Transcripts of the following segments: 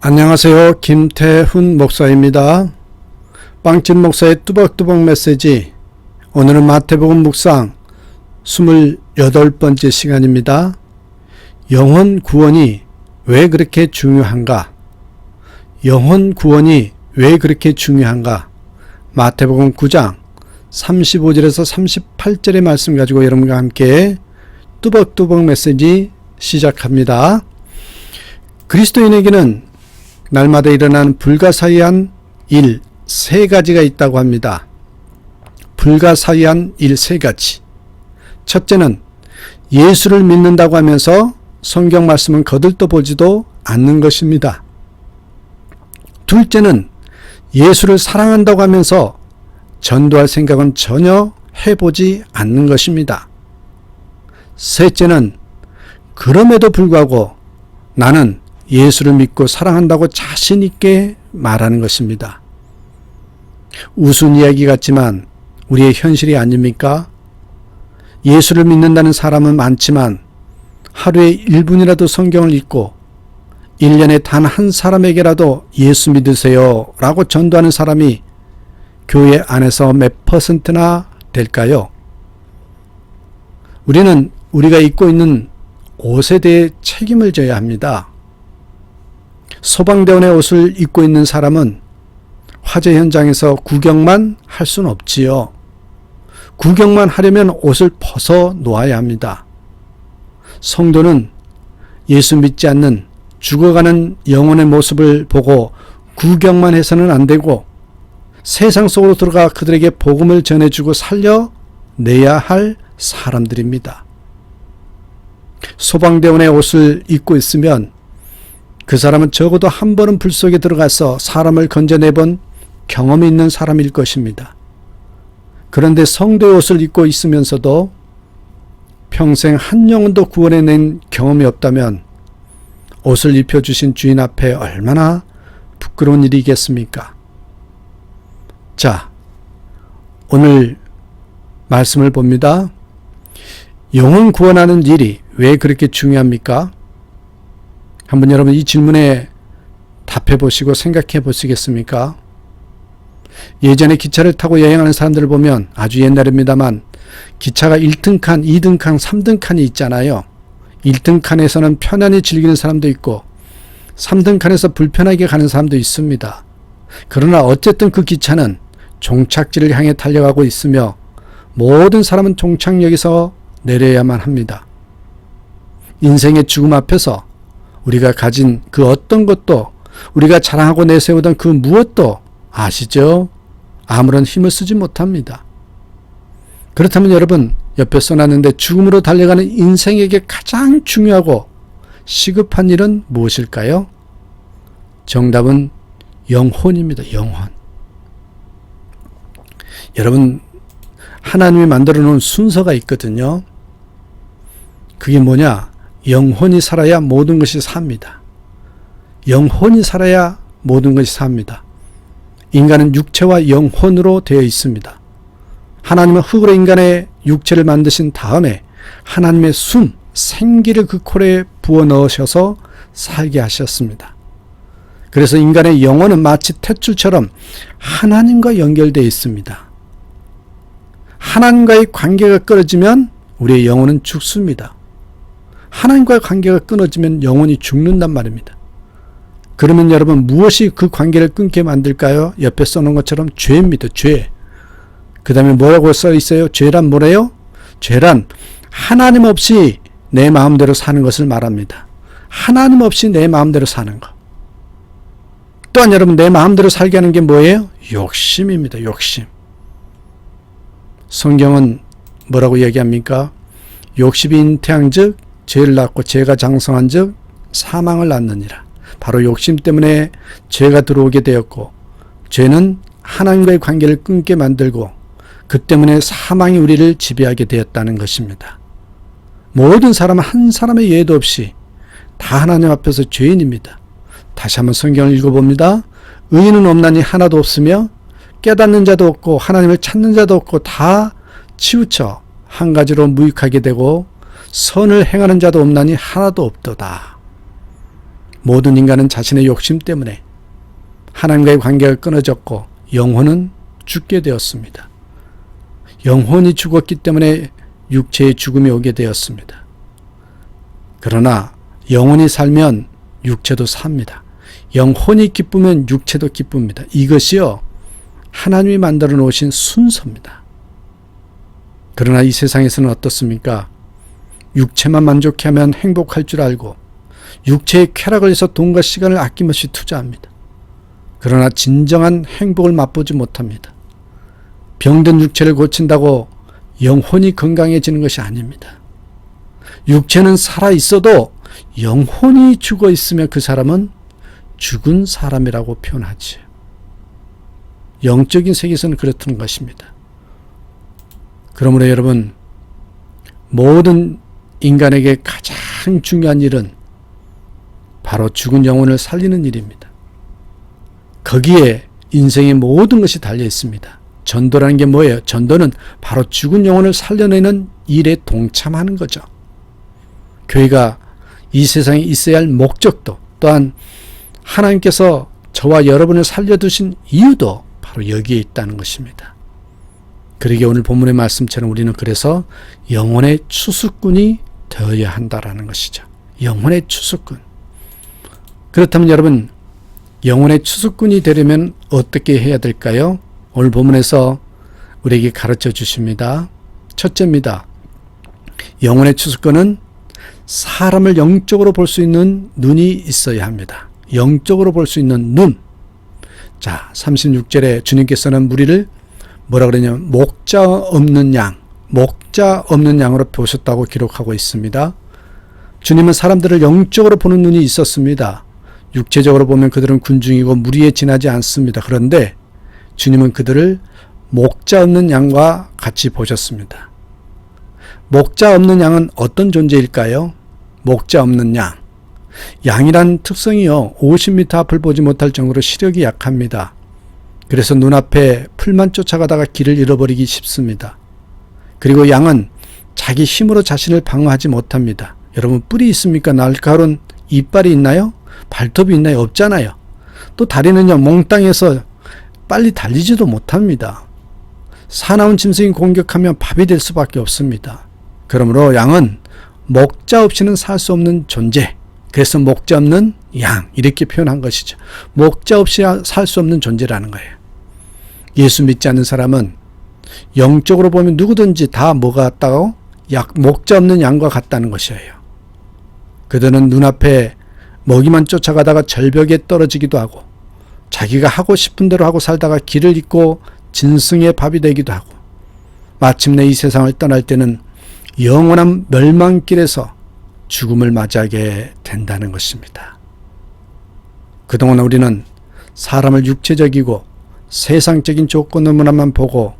안녕하세요. 김태훈 목사입니다. 빵집 목사의 뚜벅뚜벅 메시지. 오늘은 마태복음 묵상 28번째 시간입니다. 영혼 구원이 왜 그렇게 중요한가? 영혼 구원이 왜 그렇게 중요한가? 마태복음 9장 35절에서 38절의 말씀 가지고 여러분과 함께 뚜벅뚜벅 메시지 시작합니다. 그리스도인에게는 날마다 일어나는 불가사의한 일 3가지가 있다고 합니다. 불가사의한 일 3가지. 첫째는 예수를 믿는다고 하면서 성경 말씀은 거들떠보지도 않는 것입니다. 둘째는 예수를 사랑한다고 하면서 전도할 생각은 전혀 해보지 않는 것입니다. 셋째는 그럼에도 불구하고 나는 예수를 믿고 사랑한다고 자신 있게 말하는 것입니다. 우스운 이야기 같지만 우리의 현실이 아닙니까? 예수를 믿는다는 사람은 많지만 하루에 1분이라도 성경을 읽고 1년에 단 한 사람에게라도 예수 믿으세요 라고 전도하는 사람이 교회 안에서 몇 퍼센트나 될까요? 우리는 우리가 입고 있는 옷에 대해 책임을 져야 합니다. 소방대원의 옷을 입고 있는 사람은 화재 현장에서 구경만 할 수는 없지요. 구경만 하려면 옷을 벗어 놓아야 합니다. 성도는 예수 믿지 않는 죽어가는 영혼의 모습을 보고 구경만 해서는 안 되고 세상 속으로 들어가 그들에게 복음을 전해주고 살려내야 할 사람들입니다. 소방대원의 옷을 입고 있으면 그 사람은 적어도 한 번은 불 속에 들어가서 사람을 건져내본 경험이 있는 사람일 것입니다. 그런데 성도의 옷을 입고 있으면서도 평생 한 영혼도 구원해낸 경험이 없다면 옷을 입혀주신 주인 앞에 얼마나 부끄러운 일이겠습니까? 자, 오늘 말씀을 봅니다. 영혼 구원하는 일이 왜 그렇게 중요합니까? 한번 여러분 이 질문에 답해 보시고 생각해 보시겠습니까? 예전에 기차를 타고 여행하는 사람들을 보면 아주 옛날입니다만 기차가 1등 칸, 2등 칸, 3등 칸이 있잖아요. 1등 칸에서는 편안히 즐기는 사람도 있고 3등 칸에서 불편하게 가는 사람도 있습니다. 그러나 어쨌든 그 기차는 종착지를 향해 달려가고 있으며 모든 사람은 종착역에서 내려야만 합니다. 인생의 죽음 앞에서 우리가 가진 그 어떤 것도 우리가 자랑하고 내세우던 그 무엇도 아시죠? 아무런 힘을 쓰지 못합니다. 그렇다면 여러분 옆에 써놨는데 죽음으로 달려가는 인생에게 가장 중요하고 시급한 일은 무엇일까요? 정답은 영혼입니다. 영혼. 여러분 하나님이 만들어 놓은 순서가 있거든요. 그게 뭐냐? 영혼이 살아야 모든 것이 삽니다. 영혼이 살아야 모든 것이 삽니다. 인간은 육체와 영혼으로 되어 있습니다. 하나님은 흙으로 인간의 육체를 만드신 다음에 하나님의 숨, 생기를 그 코에 부어 넣으셔서 살게 하셨습니다. 그래서 인간의 영혼은 마치 탯줄처럼 하나님과 연결되어 있습니다. 하나님과의 관계가 끊어지면 우리의 영혼은 죽습니다. 하나님과의 관계가 끊어지면 영혼이 죽는단 말입니다. 그러면 여러분 무엇이 그 관계를 끊게 만들까요? 옆에 써놓은 것처럼 죄입니다. 죄. 그 다음에 뭐라고 써 있어요? 죄란 뭐래요? 죄란 하나님 없이 내 마음대로 사는 것을 말합니다. 하나님 없이 내 마음대로 사는 것. 또한 여러분 내 마음대로 살게 하는 게 뭐예요? 욕심입니다. 욕심. 성경은 뭐라고 얘기합니까? 욕심이 잉태한즉 죄를 낳고 죄가 장성한즉 사망을 낳느니라. 바로 욕심 때문에 죄가 들어오게 되었고 죄는 하나님과의 관계를 끊게 만들고 그 때문에 사망이 우리를 지배하게 되었다는 것입니다. 모든 사람은 한 사람의 예도 없이 다 하나님 앞에서 죄인입니다. 다시 한번 성경을 읽어봅니다. 의인은 없나니 하나도 없으며 깨닫는 자도 없고 하나님을 찾는 자도 없고 다 치우쳐 한 가지로 무익하게 되고 선을 행하는 자도 없나니 하나도 없도다. 모든 인간은 자신의 욕심 때문에 하나님과의 관계가 끊어졌고 영혼은 죽게 되었습니다. 영혼이 죽었기 때문에 육체의 죽음이 오게 되었습니다. 그러나 영혼이 살면 육체도 삽니다. 영혼이 기쁘면 육체도 기쁩니다. 이것이요, 하나님이 만들어 놓으신 순서입니다. 그러나 이 세상에서는 어떻습니까? 육체만 만족하면 행복할 줄 알고 육체의 쾌락을 위해서 돈과 시간을 아낌없이 투자합니다. 그러나 진정한 행복을 맛보지 못합니다. 병든 육체를 고친다고 영혼이 건강해지는 것이 아닙니다. 육체는 살아있어도 영혼이 죽어 있으면 그 사람은 죽은 사람이라고 표현하지. 영적인 세계에서는 그렇다는 것입니다. 그러므로 여러분, 모든 인간에게 가장 중요한 일은 바로 죽은 영혼을 살리는 일입니다. 거기에 인생의 모든 것이 달려 있습니다. 전도라는 게 뭐예요? 전도는 바로 죽은 영혼을 살려내는 일에 동참하는 거죠. 교회가 이 세상에 있어야 할 목적도, 또한 하나님께서 저와 여러분을 살려두신 이유도 바로 여기에 있다는 것입니다. 그러기에 오늘 본문의 말씀처럼 우리는 그래서 영혼의 추수꾼이 되어야 한다라는 것이죠. 영혼의 추수꾼. 그렇다면 여러분, 영혼의 추수꾼이 되려면 어떻게 해야 될까요? 오늘 본문에서 우리에게 가르쳐 주십니다. 첫째입니다. 영혼의 추수꾼은 사람을 영적으로 볼 수 있는 눈이 있어야 합니다. 영적으로 볼 수 있는 눈. 자, 36절에 주님께서는 무리를 뭐라 그러냐면 목자 없는 양, 목자 없는 양으로 보셨다고 기록하고 있습니다. 주님은 사람들을 영적으로 보는 눈이 있었습니다. 육체적으로 보면 그들은 군중이고 무리에 지나지 않습니다. 그런데 주님은 그들을 목자 없는 양과 같이 보셨습니다. 목자 없는 양은 어떤 존재일까요? 목자 없는 양. 양이란 특성이요, 50m 앞을 보지 못할 정도로 시력이 약합니다. 그래서 눈앞에 풀만 쫓아가다가 길을 잃어버리기 쉽습니다. 그리고 양은 자기 힘으로 자신을 방어하지 못합니다. 여러분, 뿔이 있습니까? 날카로운 이빨이 있나요? 발톱이 있나요? 없잖아요. 또 다리는요, 몽땅해서 빨리 달리지도 못합니다. 사나운 짐승이 공격하면 밥이 될 수밖에 없습니다. 그러므로 양은 목자 없이는 살 수 없는 존재. 그래서 목자 없는 양, 이렇게 표현한 것이죠. 목자 없이 살 수 없는 존재라는 거예요. 예수 믿지 않는 사람은 영적으로 보면 누구든지 다 뭐가 같다고? 목자 없는 양과 같다는 것이에요. 그들은 눈앞에 먹이만 쫓아가다가 절벽에 떨어지기도 하고, 자기가 하고 싶은 대로 하고 살다가 길을 잃고 짐승의 밥이 되기도 하고, 마침내 이 세상을 떠날 때는 영원한 멸망길에서 죽음을 맞이하게 된다는 것입니다. 그동안 우리는 사람을 육체적이고 세상적인 조건으로만 보고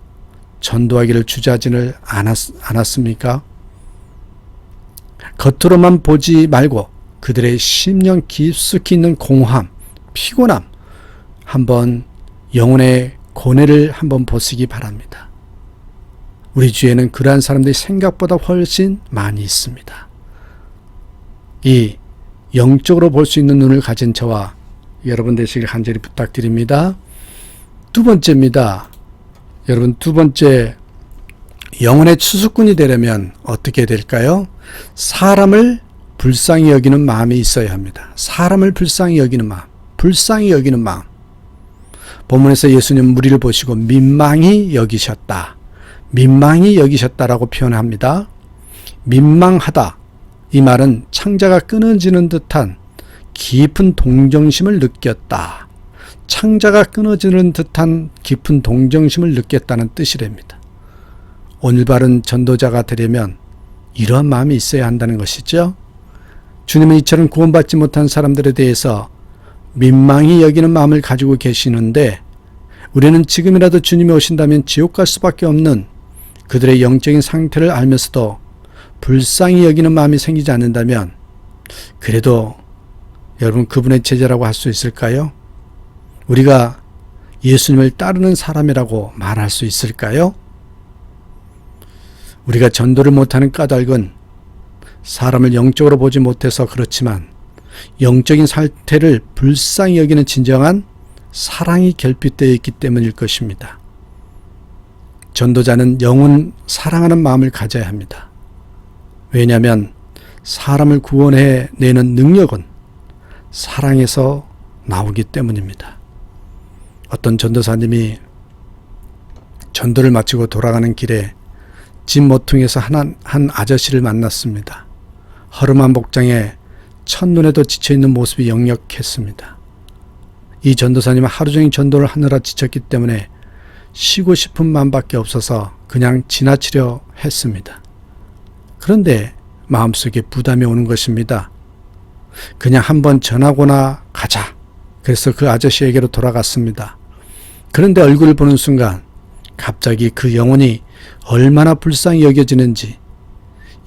전도하기를 주저하지는 않았습니까? 겉으로만 보지 말고 그들의 심령 깊숙이 있는 공허함, 피곤함, 한번 영혼의 고뇌를 한번 보시기 바랍니다. 우리 주위에는 그러한 사람들이 생각보다 훨씬 많이 있습니다. 이 영적으로 볼 수 있는 눈을 가진 저와 여러분 되시길 간절히 부탁드립니다. 두 번째입니다. 여러분, 두 번째, 영혼의 추수꾼이 되려면 어떻게 될까요? 사람을 불쌍히 여기는 마음이 있어야 합니다. 사람을 불쌍히 여기는 마음, 불쌍히 여기는 마음. 본문에서 예수님 무리를 보시고 민망히 여기셨다. 민망히 여기셨다라고 표현합니다. 민망하다. 이 말은 창자가 끊어지는 듯한 깊은 동정심을 느꼈다. 창자가 끊어지는 듯한 깊은 동정심을 느꼈다는 뜻이랍니다. 오늘 바른 전도자가 되려면 이러한 마음이 있어야 한다는 것이죠. 주님은 이처럼 구원받지 못한 사람들에 대해서 민망히 여기는 마음을 가지고 계시는데, 우리는 지금이라도 주님이 오신다면 지옥 갈 수밖에 없는 그들의 영적인 상태를 알면서도 불쌍히 여기는 마음이 생기지 않는다면, 그래도 여러분 그분의 제자라고 할 수 있을까요? 우리가 예수님을 따르는 사람이라고 말할 수 있을까요? 우리가 전도를 못하는 까닭은 사람을 영적으로 보지 못해서 그렇지만, 영적인 상태를 불쌍히 여기는 진정한 사랑이 결핍되어 있기 때문일 것입니다. 전도자는 영혼 사랑하는 마음을 가져야 합니다. 왜냐하면 사람을 구원해내는 능력은 사랑에서 나오기 때문입니다. 어떤 전도사님이 전도를 마치고 돌아가는 길에 집 모퉁이에서 한 아저씨를 만났습니다. 허름한 복장에 첫눈에도 지쳐있는 모습이 역력했습니다. 이 전도사님은 하루 종일 전도를 하느라 지쳤기 때문에 쉬고 싶은 마음밖에 없어서 그냥 지나치려 했습니다. 그런데 마음속에 부담이 오는 것입니다. 그냥 한번 전하고나 가자. 그래서 그 아저씨에게로 돌아갔습니다. 그런데 얼굴을 보는 순간 갑자기 그 영혼이 얼마나 불쌍히 여겨지는지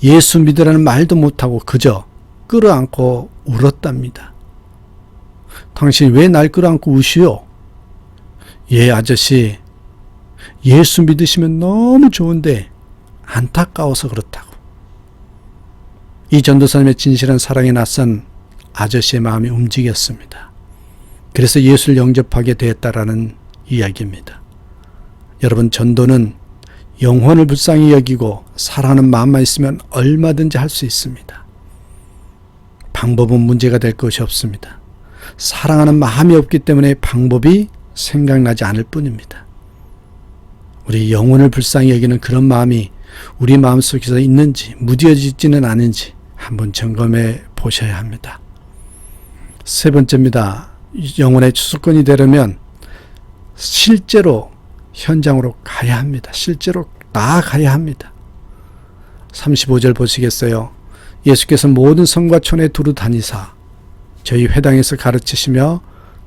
예수 믿으라는 말도 못하고 그저 끌어안고 울었답니다. 당신 왜 날 끌어안고 우시오? 예, 아저씨, 예수 믿으시면 너무 좋은데 안타까워서 그렇다고. 이 전도사님의 진실한 사랑에 낯선 아저씨의 마음이 움직였습니다. 그래서 예수를 영접하게 되었다라는 이야기입니다. 여러분, 전도는 영혼을 불쌍히 여기고 사랑하는 마음만 있으면 얼마든지 할 수 있습니다. 방법은 문제가 될 것이 없습니다. 사랑하는 마음이 없기 때문에 방법이 생각나지 않을 뿐입니다. 우리 영혼을 불쌍히 여기는 그런 마음이 우리 마음속에서 있는지 무뎌지지는 않은지 한번 점검해 보셔야 합니다. 세 번째입니다. 영혼의 추수꾼이 되려면 실제로 현장으로 가야 합니다. 실제로 나아가야 합니다. 35절 보시겠어요? 예수께서 모든 성과 촌에 두루 다니사 저희 회당에서 가르치시며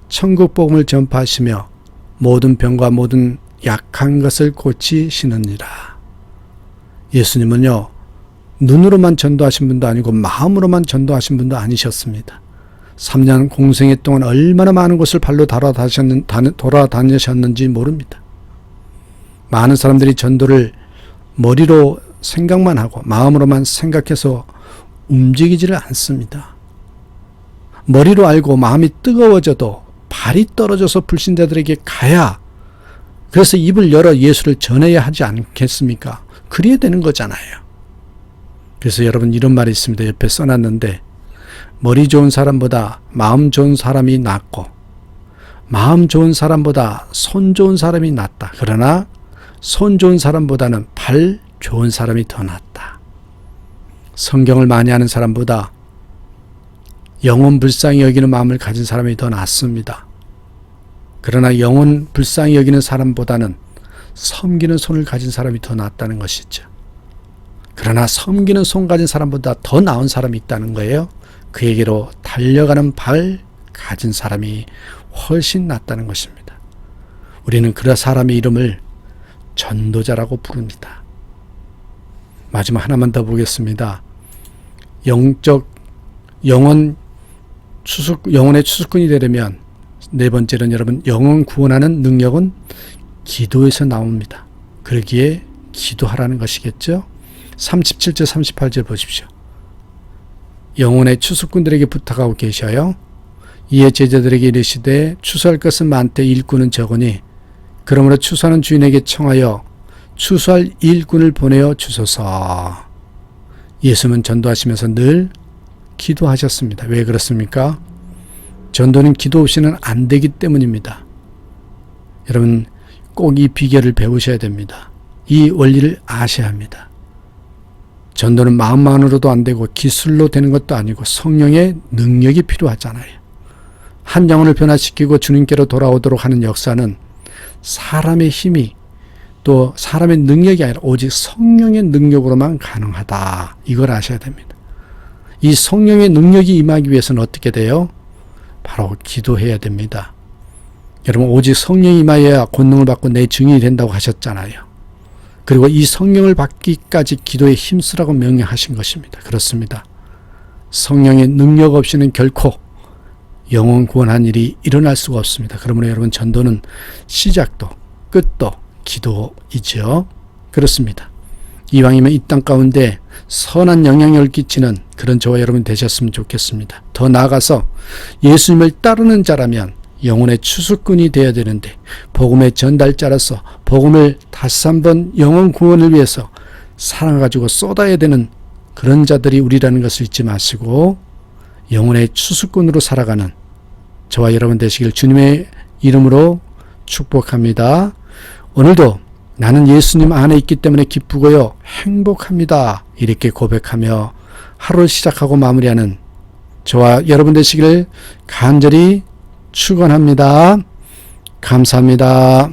천국 복음을 전파하시며 모든 병과 모든 약한 것을 고치시느니라. 예수님은요, 눈으로만 전도하신 분도 아니고 마음으로만 전도하신 분도 아니셨습니다. 3년 공생애 동안 얼마나 많은 곳을 발로 돌아다니셨는지 모릅니다. 많은 사람들이 전도를 머리로 생각만 하고 마음으로만 생각해서 움직이지를 않습니다. 머리로 알고 마음이 뜨거워져도 발이 떨어져서 불신자들에게 가야, 그래서 입을 열어 예수를 전해야 하지 않겠습니까? 그래야 되는 거잖아요. 그래서 여러분, 이런 말이 있습니다. 옆에 써놨는데, 머리 좋은 사람보다 마음 좋은 사람이 낫고 마음 좋은 사람보다 손 좋은 사람이 낫다. 그러나 손 좋은 사람보다는 발 좋은 사람이 더 낫다. 성경을 많이 하는 사람보다 영혼 불쌍히 여기는 마음을 가진 사람이 더 낫습니다. 그러나 영혼 불쌍히 여기는 사람보다는 섬기는 손을 가진 사람이 더 낫다는 것이죠. 그러나 섬기는 손 가진 사람보다 더 나은 사람이 있다는 거예요. 그에게로 달려가는 발 가진 사람이 훨씬 낫다는 것입니다. 우리는 그런 사람의 이름을 전도자라고 부릅니다. 마지막 하나만 더 보겠습니다. 영혼의 추수꾼이 되려면 네 번째는 여러분, 영혼 구원하는 능력은 기도에서 나옵니다. 그러기에 기도하라는 것이겠죠. 37절 38절 보십시오. 영혼의 추수꾼들에게 부탁하고 계셔요. 이에 제자들에게 이르시되 추수할 것은 많되 일꾼은 적으니 그러므로 추수하는 주인에게 청하여 추수할 일꾼을 보내어 주소서. 예수는 전도하시면서 늘 기도하셨습니다. 왜 그렇습니까? 전도는 기도 없이는 안 되기 때문입니다. 여러분, 꼭 이 비결을 배우셔야 됩니다. 이 원리를 아셔야 합니다. 전도는 마음만으로도 안 되고 기술로 되는 것도 아니고 성령의 능력이 필요하잖아요. 한 영혼을 변화시키고 주님께로 돌아오도록 하는 역사는 사람의 힘이 또 사람의 능력이 아니라 오직 성령의 능력으로만 가능하다. 이걸 아셔야 됩니다. 이 성령의 능력이 임하기 위해서는 어떻게 돼요? 바로 기도해야 됩니다. 여러분, 오직 성령이 임하여야 권능을 받고 내 증인이 된다고 하셨잖아요. 그리고 이 성령을 받기까지 기도에 힘쓰라고 명령하신 것입니다. 그렇습니다. 성령의 능력 없이는 결코 영혼 구원한 일이 일어날 수가 없습니다. 그러므로 여러분, 전도는 시작도 끝도 기도이죠. 그렇습니다. 이왕이면 이 땅 가운데 선한 영향력을 끼치는 그런 저와 여러분 되셨으면 좋겠습니다. 더 나아가서 예수님을 따르는 자라면 영혼의 추수꾼이 되어야 되는데 복음의 전달자로서 복음을 다시 한번 영혼 구원을 위해서 사랑을 가지고 쏟아야 되는 그런 자들이 우리라는 것을 잊지 마시고 영혼의 추수꾼으로 살아가는 저와 여러분 되시길 주님의 이름으로 축복합니다. 오늘도 나는 예수님 안에 있기 때문에 기쁘고요 행복합니다. 이렇게 고백하며 하루를 시작하고 마무리하는 저와 여러분 되시기를 간절히 축원합니다. 감사합니다.